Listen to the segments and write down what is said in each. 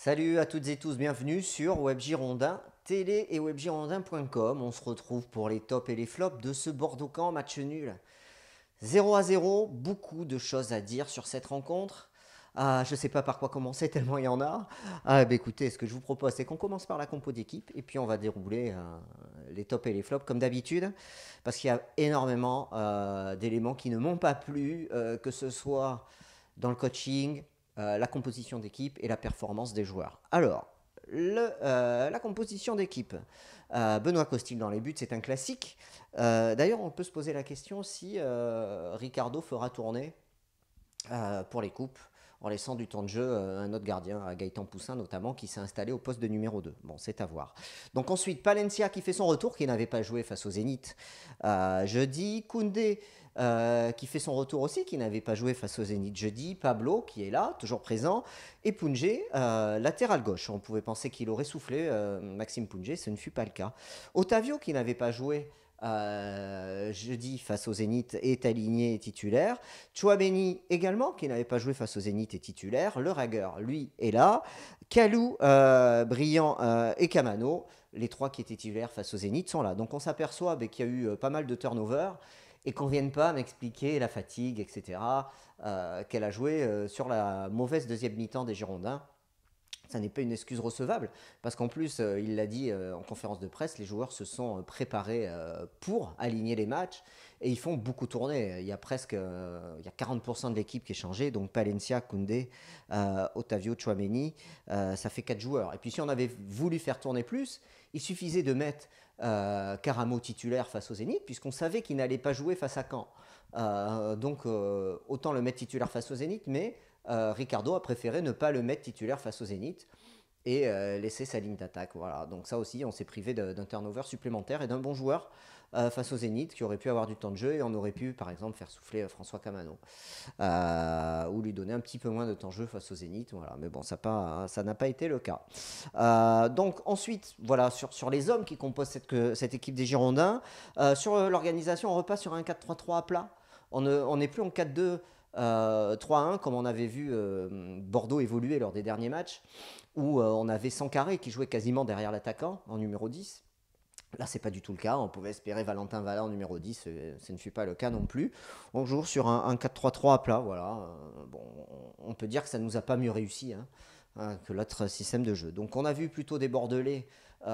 Salut à toutes et tous, bienvenue sur Web Girondin, télé et webgirondin.com. On se retrouve pour les tops et les flops de ce Bordeaux-Caen match nul. 0-0, beaucoup de choses à dire sur cette rencontre. Je ne sais pas par quoi commencer tellement il y en a. Écoutez, ce que je vous propose, c'est qu'on commence par la compo d'équipe et puis on va dérouler les tops et les flops comme d'habitude parce qu'il y a énormément d'éléments qui ne m'ont pas plu, que ce soit dans le coaching, la composition d'équipe et la performance des joueurs. Alors, la composition d'équipe. Benoît Costil dans les buts, c'est un classique. D'ailleurs, on peut se poser la question si Ricardo fera tourner pour les coupes en laissant du temps de jeu à un autre gardien, à Gaëtan Poussin notamment, qui s'est installé au poste de numéro 2. Bon, c'est à voir. Donc ensuite, Palencia qui fait son retour, qui n'avait pas joué face au Zénith jeudi. Koundé qui fait son retour aussi, qui n'avait pas joué face au Zénith jeudi. Pablo qui est là, toujours présent. Et Pounjé, latéral gauche. On pouvait penser qu'il aurait soufflé, Maxime Pounjé, ce ne fut pas le cas. Otavio qui n'avait pas joué jeudi face au Zénith est aligné et titulaire. Chouameni également, qui n'avait pas joué face au Zénith, est titulaire. Le Rager, lui, est là. Kalou, Briand et Kamano, les trois qui étaient titulaires face au Zénith, sont là. Donc on s'aperçoit qu'il y a eu pas mal de turnover et qu'on ne vienne pas m'expliquer la fatigue, etc., qu'elle a joué sur la mauvaise deuxième mi-temps des Girondins. Ça n'est pas une excuse recevable, parce qu'en plus, il l'a dit en conférence de presse, les joueurs se sont préparés pour aligner les matchs, et ils font beaucoup tourner. Il y a 40% de l'équipe qui est changée, donc Palencia, Koundé, Otavio, Chouameni, ça fait 4 joueurs. Et puis si on avait voulu faire tourner plus, il suffisait de mettre Karamo titulaire face au Zénith, puisqu'on savait qu'il n'allait pas jouer face à Caen. Autant le mettre titulaire face au Zénith, mais Ricardo a préféré ne pas le mettre titulaire face au Zénith et laisser sa ligne d'attaque. Voilà. Donc ça aussi, on s'est privé d'un turnover supplémentaire et d'un bon joueur face au Zénith qui aurait pu avoir du temps de jeu et on aurait pu par exemple faire souffler François Kamano ou lui donner un petit peu moins de temps de jeu face au Zénith. Voilà. Mais bon, ça n'a pas été le cas. Donc ensuite, voilà, sur les hommes qui composent cette équipe des Girondins, sur l'organisation, on repasse sur un 4-3-3 à plat. On n'est plus en 4-2 3-1 comme on avait vu Bordeaux évoluer lors des derniers matchs où on avait Sankaré qui jouait quasiment derrière l'attaquant en numéro 10. Là, c'est pas du tout le cas. On pouvait espérer Valentin Valla en numéro 10. Ce ne fut pas le cas non plus. On joue sur un 4-3-3 à plat. Voilà. Bon, on peut dire que ça ne nous a pas mieux réussi que l'autre système de jeu. Donc, on a vu plutôt des Bordelais qui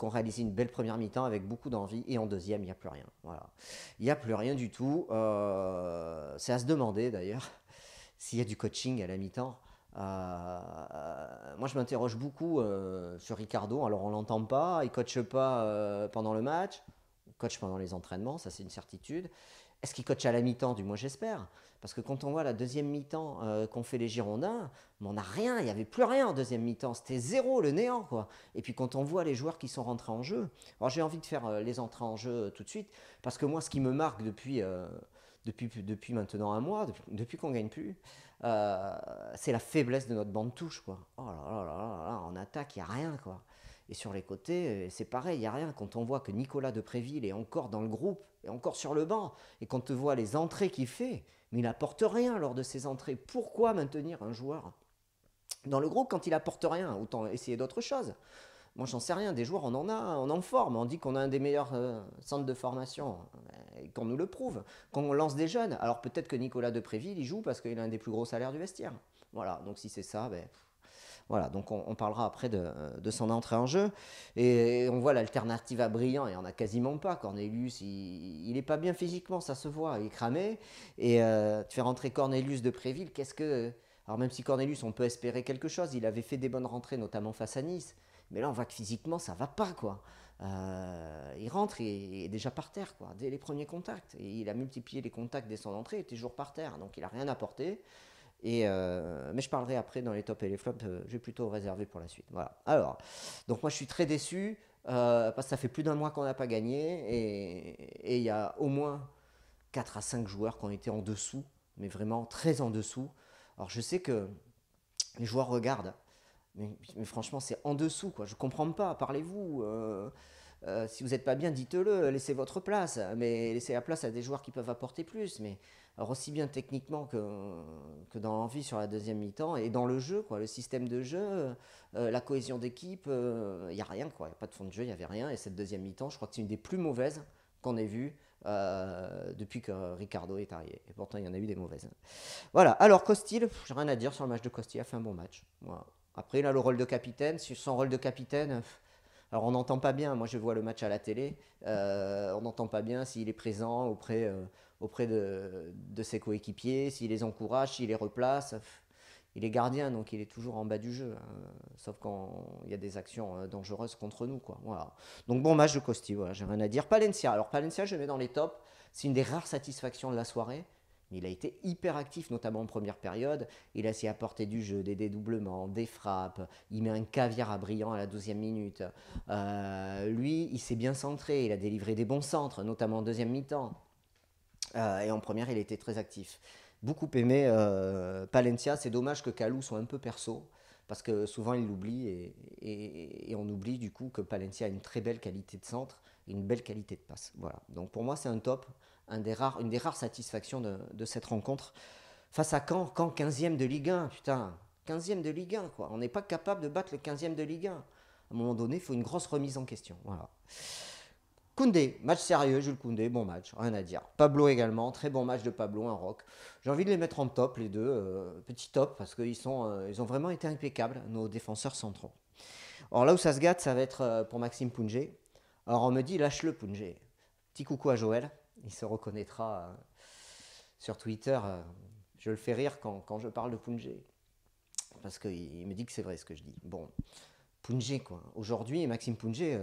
ont réalisé une belle première mi-temps avec beaucoup d'envie. Et en deuxième, il n'y a plus rien. Voilà. Il n'y a plus rien du tout. C'est à se demander d'ailleurs s'il y a du coaching à la mi-temps. Moi, je m'interroge beaucoup sur Ricardo. Alors, on l'entend pas, il coache pas pendant le match, il coach pendant les entraînements, ça c'est une certitude. Est-ce qu'il coach à la mi-temps? Du moins, j'espère. Parce que quand on voit la deuxième mi-temps qu'ont fait les Girondins, on n'a rien, il n'y avait plus rien en deuxième mi-temps. C'était zéro, le néant, quoi. Et puis quand on voit les joueurs qui sont rentrés en jeu, alors j'ai envie de faire les entrées en jeu tout de suite, parce que moi, ce qui me marque depuis maintenant un mois, depuis qu'on ne gagne plus, c'est la faiblesse de notre bande touche, quoi. Oh là là là là là, en attaque, il n'y a rien, quoi. Et sur les côtés, c'est pareil, il n'y a rien. Quand on voit que Nicolas Depréville est encore dans le groupe, et encore sur le banc, et quand on voit les entrées qu'il fait, mais il n'apporte rien lors de ses entrées. Pourquoi maintenir un joueur dans le groupe quand il apporte rien? Autant essayer d'autres choses. Moi, j'en sais rien. Des joueurs, on en forme. On dit qu'on a un des meilleurs centres de formation. Et qu'on nous le prouve. Qu'on lance des jeunes. Alors peut-être que Nicolas Depréville, il joue parce qu'il a un des plus gros salaires du vestiaire. Voilà. Donc si c'est ça, voilà. Donc on parlera après de son entrée en jeu. Et on voit l'alternative à Briand. Et on a quasiment pas. Cornelius, il est pas bien physiquement. Ça se voit. Il est cramé. Et tu fais rentrer Cornelius Depréville. Alors même si Cornelius, on peut espérer quelque chose. Il avait fait des bonnes rentrées, notamment face à Nice. Mais là, on voit que physiquement, ça va pas, quoi. Il rentre et est déjà par terre, quoi, dès les premiers contacts. Et il a multiplié les contacts dès son entrée, il était toujours par terre. Donc, il n'a rien apporté. Mais je parlerai après dans les tops et les flops, je vais plutôt réserver pour la suite. Voilà. Alors, donc moi, je suis très déçu parce que ça fait plus d'un mois qu'on n'a pas gagné. Et il y a au moins 4 à 5 joueurs qui ont été en dessous, mais vraiment très en dessous. Alors, je sais que les joueurs regardent. Mais franchement, c'est en dessous, quoi. Je comprends pas. Parlez-vous. Si vous n'êtes pas bien, dites-le. Laissez votre place. Mais laissez la place à des joueurs qui peuvent apporter plus. Mais Alors aussi bien techniquement que dans l'envie sur la deuxième mi-temps et dans le jeu, quoi, le système de jeu, la cohésion d'équipe, il n'y a rien, quoi. Il n'y a pas de fond de jeu, il n'y avait rien. Et cette deuxième mi-temps, je crois que c'est une des plus mauvaises qu'on ait vues depuis que Ricardo est arrivé. Et pourtant, il y en a eu des mauvaises. Voilà, alors Costil, j'ai rien à dire sur le match de Costil, il a fait un bon match. Voilà. Après, il a le rôle de capitaine. Sur son rôle de capitaine, alors on n'entend pas bien, moi je vois le match à la télé, on n'entend pas bien s'il est présent auprès de ses coéquipiers, s'il les encourage, s'il les replace. Il est gardien, donc il est toujours en bas du jeu, hein, sauf quand il y a des actions dangereuses contre nous, quoi. Voilà. Donc bon match de Costi, voilà, j'ai rien à dire. Palencia, alors Palencia je le mets dans les tops, c'est une des rares satisfactions de la soirée. Il a été hyper actif, notamment en première période. Il a su apporter du jeu, des dédoublements, des frappes. Il met un caviar à brillant à la 12e minute. Lui, il s'est bien centré. Il a délivré des bons centres, notamment en deuxième mi-temps. Et en première, il était très actif. Beaucoup aimé Palencia. C'est dommage que Kalou soit un peu perso, parce que souvent il l'oublie et on oublie du coup que Palencia a une très belle qualité de centre et une belle qualité de passe. Voilà. Donc pour moi, c'est un top, une des rares satisfactions de cette rencontre. Face à Caen 15e de Ligue 1, putain, 15e de Ligue 1, quoi. On n'est pas capable de battre le 15e de Ligue 1. À un moment donné, il faut une grosse remise en question. Voilà. Koundé, match sérieux, Jules Koundé, bon match, rien à dire. Pablo également, très bon match de Pablo, un rock. J'ai envie de les mettre en top, les deux, petit top, parce qu'ils ils ont vraiment été impeccables, nos défenseurs centraux. Alors là où ça se gâte, ça va être pour Maxime Pounget. Alors on me dit, lâche-le Pounget. Petit coucou à Joël, il se reconnaîtra sur Twitter. Je le fais rire quand je parle de Pounget, parce qu'il me dit que c'est vrai ce que je dis. Bon, Pounget, quoi. Aujourd'hui, Maxime Pounget,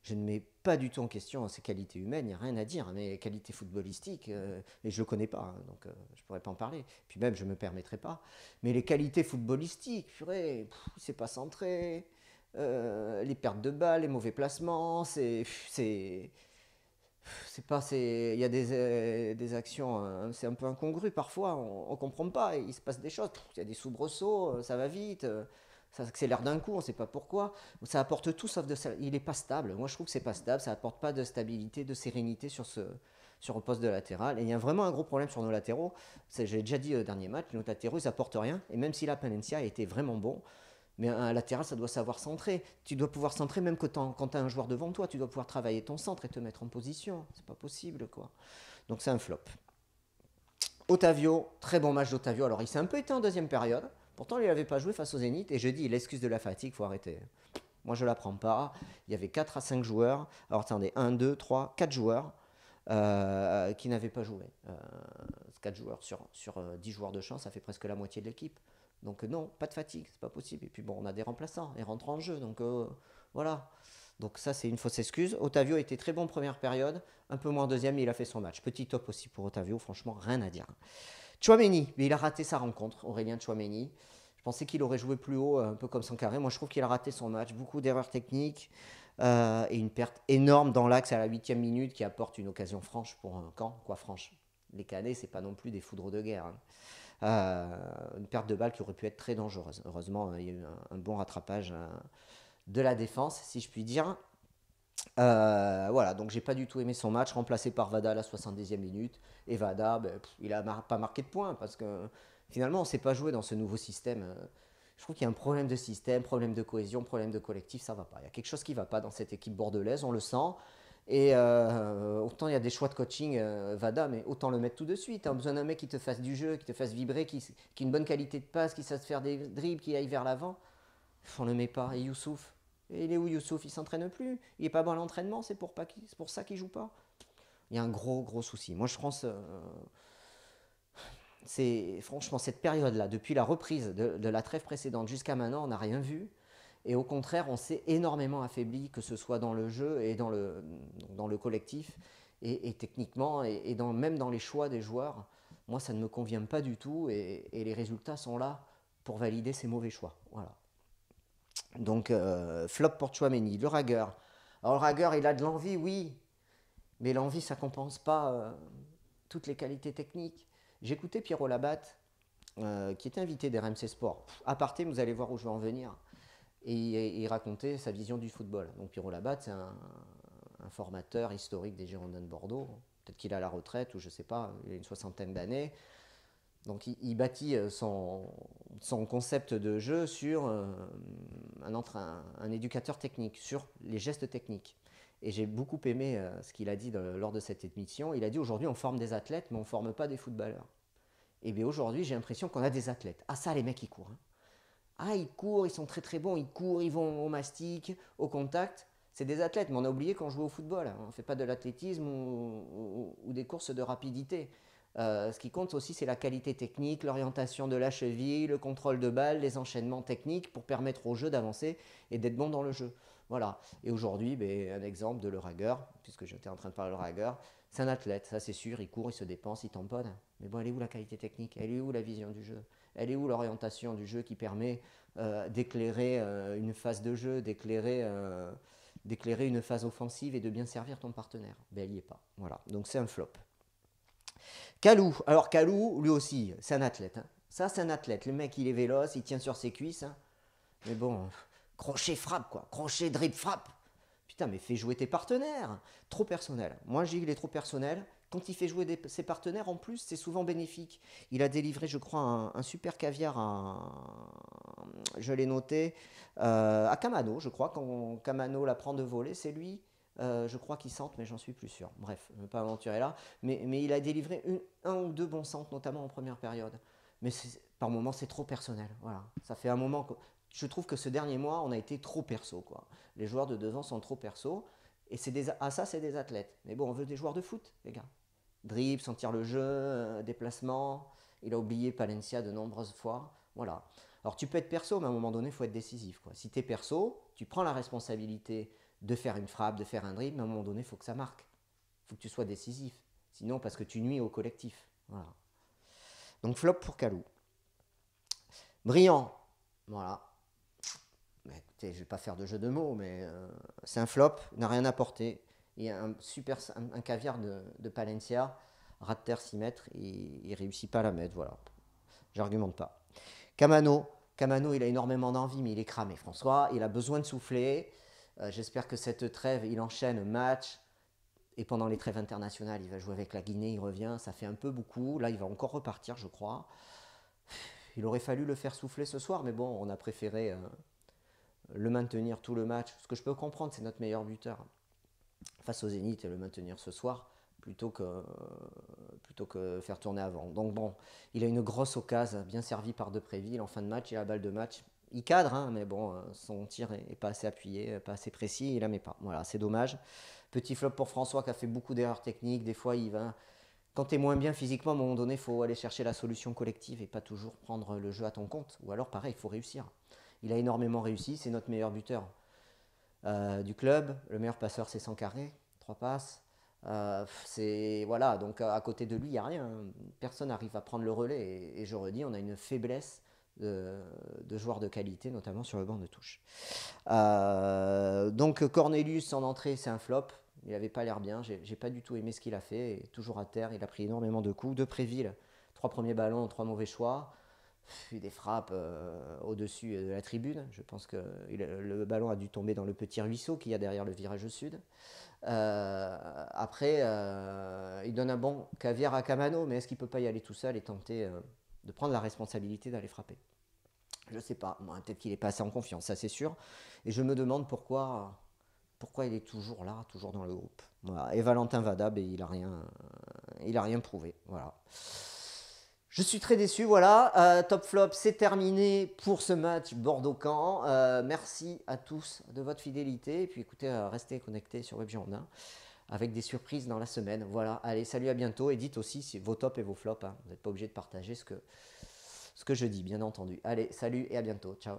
je ne mets pas du tout en question ses qualités humaines, il n'y a rien à dire, mais qualités footballistiques, et je ne le connais pas, hein, donc je ne pourrais pas en parler. Puis même, je ne me permettrai pas. Mais les qualités footballistiques, purée, il ne s'est pas centré, les pertes de balles, les mauvais placements, c'est pas, il y a des actions, c'est un peu incongru parfois, on ne comprend pas, il se passe des choses, il y a des soubresauts, ça va vite, ça accélère d'un coup, on ne sait pas pourquoi, ça apporte tout sauf de ça, il n'est pas stable, moi je trouve que c'est pas stable, ça apporte pas de stabilité, de sérénité sur le poste de latéral, et il y a vraiment un gros problème sur nos latéraux, j'ai déjà dit au dernier match, nos latéraux ils apportent rien, et même si la Palencia a été vraiment bon, mais un latéral, ça doit savoir centrer. Tu dois pouvoir centrer même quand tu as un joueur devant toi. Tu dois pouvoir travailler ton centre et te mettre en position. C'est pas possible, quoi. Donc c'est un flop. Otavio, très bon match d'Otavio. Alors il s'est un peu éteint en deuxième période. Pourtant, il n'avait pas joué face au Zénith. Et je dis, l'excuse de la fatigue, faut arrêter. Moi, je ne la prends pas. Il y avait 4 à 5 joueurs. Alors attendez, 1, 2, 3, 4 joueurs qui n'avaient pas joué. 4 joueurs sur 10 joueurs de champ, ça fait presque la moitié de l'équipe. Donc non, pas de fatigue, c'est pas possible. Et puis bon, on a des remplaçants, ils rentrent en jeu, donc voilà. Donc ça, c'est une fausse excuse. Otavio était très bon en première période, un peu moins en deuxième, mais il a fait son match. Petit top aussi pour Otavio, franchement, rien à dire. Chouameni, mais il a raté sa rencontre, Aurélien Chouameni. Je pensais qu'il aurait joué plus haut, un peu comme son carré. Moi, je trouve qu'il a raté son match, beaucoup d'erreurs techniques et une perte énorme dans l'axe à la 8e minute qui apporte une occasion franche pour un camp. Quoi, franche. Les Canets, c'est pas non plus des foudres de guerre, hein. Une perte de balle qui aurait pu être très dangereuse. Heureusement, il y a eu un bon rattrapage de la défense, si je puis dire. Voilà, donc j'ai pas du tout aimé son match, remplacé par Vada à la 70e minute. Et Vada, il a pas marqué de points parce que finalement, on ne sait pas jouer dans ce nouveau système. Je trouve qu'il y a un problème de système, problème de cohésion, problème de collectif, ça va pas. Il y a quelque chose qui va pas dans cette équipe bordelaise, on le sent. Et autant il y a des choix de coaching, Vada, mais autant le mettre tout de suite. Tu as besoin d'un mec qui te fasse du jeu, qui te fasse vibrer, qui a une bonne qualité de passe, qui sache faire des dribbles, qui aille vers l'avant. On ne le met pas. Et Youssouf, et il est où Youssouf? Il s'entraîne plus. Il est pas bon à l'entraînement, c'est pour ça qu'il joue pas. Il y a un gros souci. Moi, je pense, c'est franchement cette période-là, depuis la reprise de la trêve précédente jusqu'à maintenant, on n'a rien vu. Et au contraire, on s'est énormément affaibli, que ce soit dans le jeu et dans le collectif, et techniquement, et même dans les choix des joueurs. Moi, ça ne me convient pas du tout, et les résultats sont là pour valider ces mauvais choix. Voilà. Donc, flop pour Chouameni, le Ragueur. Alors, le Ragueur, il a de l'envie, oui, mais l'envie, ça ne compense pas toutes les qualités techniques. J'écoutais Pierrot Labatte, qui était invité des RMC Sport. À parté, vous allez voir où je vais en venir. Et il racontait sa vision du football. Donc Pierrot Labatte, c'est un formateur historique des Girondins de Bordeaux, peut-être qu'il est à la retraite ou je ne sais pas, il a une soixantaine d'années. Donc il bâtit son concept de jeu sur un éducateur technique, sur les gestes techniques. Et j'ai beaucoup aimé ce qu'il a dit lors de cette émission. Il a dit aujourd'hui on forme des athlètes mais on ne forme pas des footballeurs. Et bien aujourd'hui j'ai l'impression qu'on a des athlètes. Ah ça les mecs ils courent. Hein. Ah ils courent, ils sont très très bons, ils courent, ils vont au mastic, au contact. C'est des athlètes, mais on a oublié qu'on jouait au football. Hein. On ne fait pas de l'athlétisme ou des courses de rapidité. Ce qui compte aussi, c'est la qualité technique, l'orientation de la cheville, le contrôle de balle, les enchaînements techniques pour permettre au jeu d'avancer et d'être bon dans le jeu. Voilà. Et aujourd'hui, un exemple de Le Ragueur, puisque j'étais en train de parler de Le Ragueur, c'est un athlète, ça c'est sûr, il court, il se dépense, il tamponne. Mais bon, elle est où la qualité technique? Elle est où la vision du jeu? Elle est où l'orientation du jeu qui permet d'éclairer une phase de jeu, d'éclairer une phase offensive et de bien servir ton partenaire? Elle n'y est pas. Voilà. Donc c'est un flop. Kalou. Alors Kalou, lui aussi, c'est un athlète. Hein. Ça, c'est un athlète. Le mec, il est véloce, il tient sur ses cuisses. Hein. Mais bon, crochet, frappe, quoi. Crochet, dribble, frappe. Putain, mais fais jouer tes partenaires. Trop personnel. Moi, je dis qu'il est trop personnel. Quand il fait jouer ses partenaires, en plus, c'est souvent bénéfique. Il a délivré, je crois, un super caviar je l'ai noté, à Kamano, je crois. Quand Kamano l'apprend de voler, c'est lui. Je crois qu'il centre, mais j'en suis plus sûr. Bref, je ne vais pas aventurer là. Mais il a délivré un ou deux bons centres, notamment en première période. Mais par moments, c'est trop personnel. Voilà. Ça fait un moment que je trouve que ce dernier mois, on a été trop perso. Quoi. Les joueurs de devant sont trop perso. Et ça, c'est des athlètes. Mais bon, on veut des joueurs de foot, les gars. Dribble, sentir le jeu, déplacement. Il a oublié Palencia de nombreuses fois. Voilà. Alors, tu peux être perso, mais à un moment donné, il faut être décisif. Quoi. Si tu es perso, tu prends la responsabilité de faire une frappe, de faire un dribble, mais à un moment donné, il faut que ça marque. Il faut que tu sois décisif. Sinon, parce que tu nuis au collectif. Voilà. Donc, flop pour Kalou. Brillant. Voilà. Mais, écoutez, je ne vais pas faire de jeu de mots, mais c'est un flop, il n'a rien apporté. Il y a un caviar de Palencia, ras de terre 6 mètres, et il ne réussit pas à la mettre. Voilà. J'argumente pas. Kamano, il a énormément d'envie, mais il est cramé, François. Il a besoin de souffler. J'espère que cette trêve, il enchaîne match. Et pendant les trêves internationales, il va jouer avec la Guinée, il revient. Ça fait un peu beaucoup. Là, il va encore repartir, je crois. Il aurait fallu le faire souffler ce soir, mais bon, on a préféré le maintenir tout le match. Ce que je peux comprendre, c'est notre meilleur buteur face au Zénith et le maintenir ce soir plutôt que faire tourner avant. Donc bon, il a une grosse occasion, bien servie par Depréville en fin de match, il a la balle de match. Il cadre, hein, mais bon, son tir n'est pas assez appuyé, pas assez précis, il la met pas. Voilà, c'est dommage. Petit flop pour François qui a fait beaucoup d'erreurs techniques. Des fois, il va... Quand tu es moins bien physiquement, à un moment donné, il faut aller chercher la solution collective et pas toujours prendre le jeu à ton compte. Ou alors, pareil, il faut réussir. Il a énormément réussi, c'est notre meilleur buteur du club. Le meilleur passeur, c'est Sankaré, 3 passes. Voilà, donc à côté de lui, il n'y a rien. Personne n'arrive à prendre le relais. Et je redis, on a une faiblesse de joueurs de qualité, notamment sur le banc de touche. Donc Cornelius en entrée, c'est un flop. Il n'avait pas l'air bien. J'ai pas du tout aimé ce qu'il a fait. Et toujours à terre, il a pris énormément de coups. Depréville, 3 premiers ballons, 3 mauvais choix. Des frappes au-dessus de la tribune. Je pense que le ballon a dû tomber dans le petit ruisseau qu'il y a derrière le virage sud. Après, il donne un bon caviar à Kamano, mais est-ce qu'il ne peut pas y aller tout seul et tenter de prendre la responsabilité d'aller frapper? Je ne sais pas. Bon, peut-être qu'il n'est pas assez en confiance, ça c'est sûr. Et je me demande pourquoi il est toujours là, toujours dans le groupe. Voilà. Et Valentin Vadab, il n'a rien prouvé. Voilà. Je suis très déçu, voilà, Top Flop, c'est terminé pour ce match Bordeaux-Caen. Merci à tous de votre fidélité. Et puis écoutez, restez connectés sur Web Girondin avec des surprises dans la semaine. Voilà, allez, salut, à bientôt. Et dites aussi vos tops et vos flops. Hein. Vous n'êtes pas obligé de partager ce que je dis, bien entendu. Allez, salut et à bientôt. Ciao.